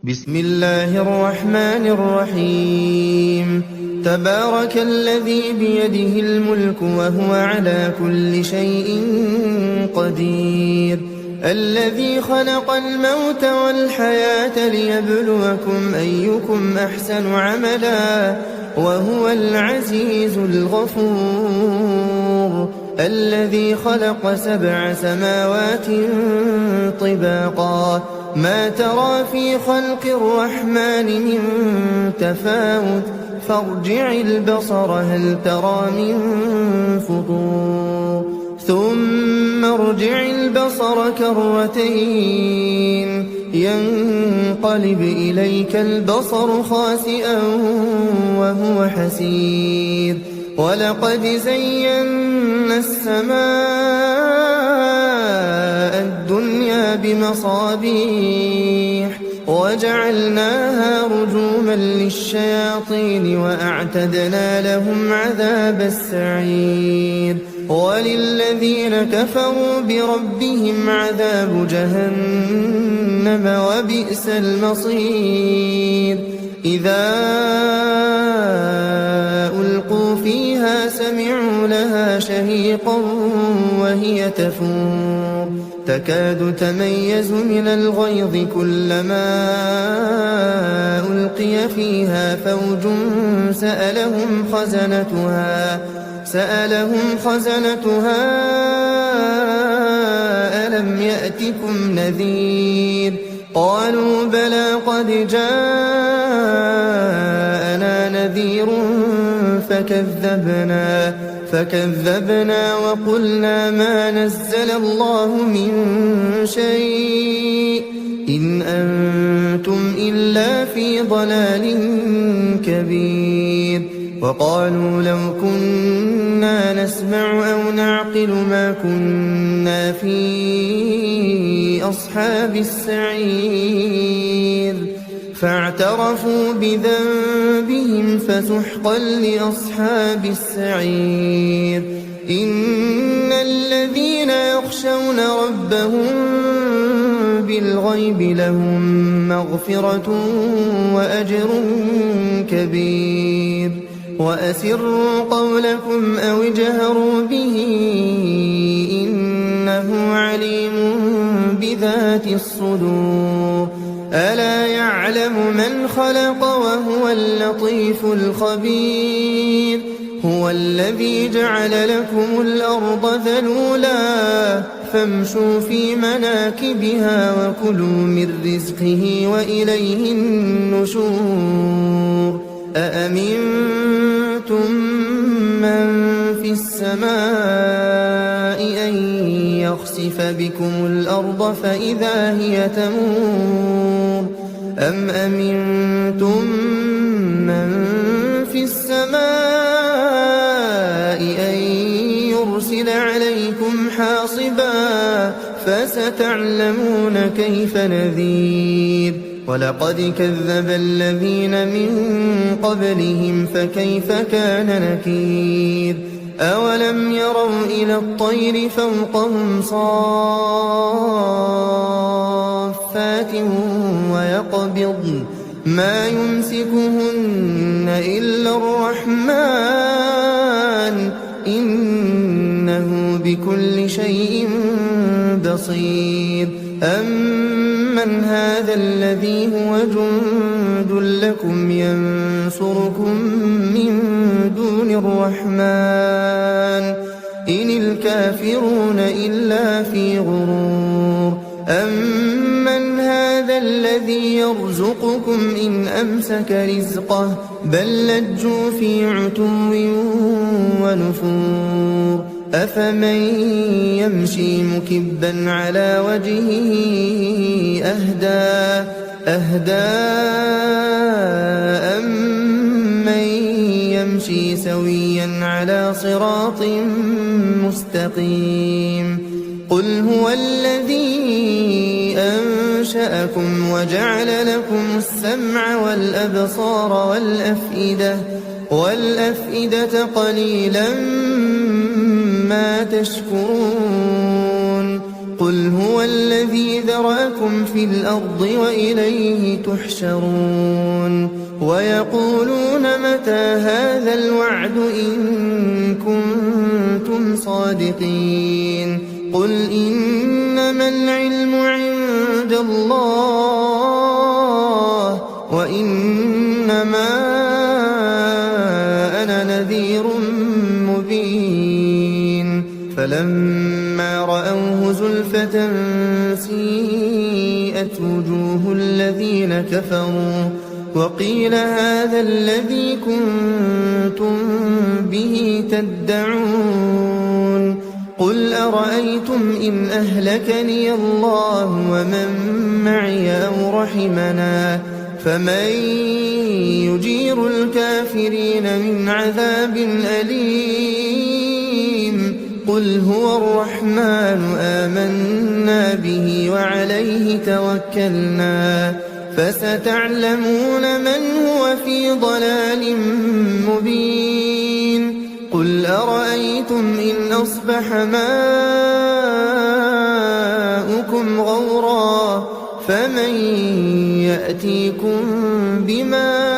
بسم الله الرحمن الرحيم. تبارك الذي بيده الملك وهو على كل شيء قدير، الذي خلق الموت والحياة ليبلوكم أيكم أحسن عملا وهو العزيز الغفور، الذي خلق 7 سماوات طباقا ما ترى في خلق الرحمن من تفاوت فارجع البصر هل ترى من فطور ثم ارجع البصر كرتين ينقلب إليك البصر خاسئا وهو حسير، ولقد زينا السماء الدنيا بمصابيح وجعلناها رجوما للشياطين وأعتدنا لهم عذاب السعير، وللذين كفروا بربهم عذاب جهنم وبئس المصير. إذا ألقوا فيها سمعوا لها شهيقا وهي تفور تكاد تميز من الغيظ كلما ألقي فيها فوج سألهم خزنتها ألم يأتكم نذير؟ قالوا بلى قد جاءنا نذير فكذبنا وقلنا ما نزل الله من شيء إن أنتم إلا في ضلال كبير. وقالوا لو كنا نسمع أو نعقل ما كنا في أصحاب السعير، فاعترفوا بذنبهم فسحقا لأصحاب السعير. إن الذين يخشون ربهم بالغيب لهم مغفرة وأجر كبير. وأسروا قولكم أو اجهروا به إنه عليم بذات الصدور. ألا يعلم من خلق وهو اللطيف الخبير. هو الذي جعل لكم الأرض ذلولا فامشوا في مناكبها وكلوا من رزقه وإليه النشور. أأمنتم من في السماء أن يخسف بكم الأرض فإذا هي تمور أم أمنتم من في السماء أن يرسل عليكم حاصبا فستعلمون كيف نذير. ولقد كذب الذين من قبلهم فكيف كان نكير. أولم يروا إلى الطير فوقهم صافات ويقبضن ما يمسكهن إلا الرحمن إنه بكل شيء بصير. أمن هذا الذي هو جند لكم ينصركم من دون الرحمن إن الكافرون إلا في غرور. أمن هذا الذي يرزقكم إن أمسك رزقه بل لجوا في عتو ونفور. أفمن يمشي مكبا على وجهه أهدى أمن يمشي سويا على صراط مستقيم. قل هو الذي أنشأكم وجعل لكم السمع والأبصار والأفئدة قليلا ما تشكرون. قل هو الذي ذرأكم في الأرض وإليه تحشرون ويقولون متى هذا الوعد إن كنتم صادقين قل إنما العلم عند الله وإنما أنا نذير مبين فلما رأوه زلفة سيئت وجوه الذين كفروا وقيل هذا الذي كنتم به تدعون قل أرأيتم إن أهلكني الله ومن معي أو رحمنا فمن يجير الكافرين من عذاب أليم قل هو الرحمن آمنا به وعليه توكلنا فستعلمون من هو في ضلال مبين قل أرأيتم إن أصبح ماؤكم غورا فمن يأتيكم بماء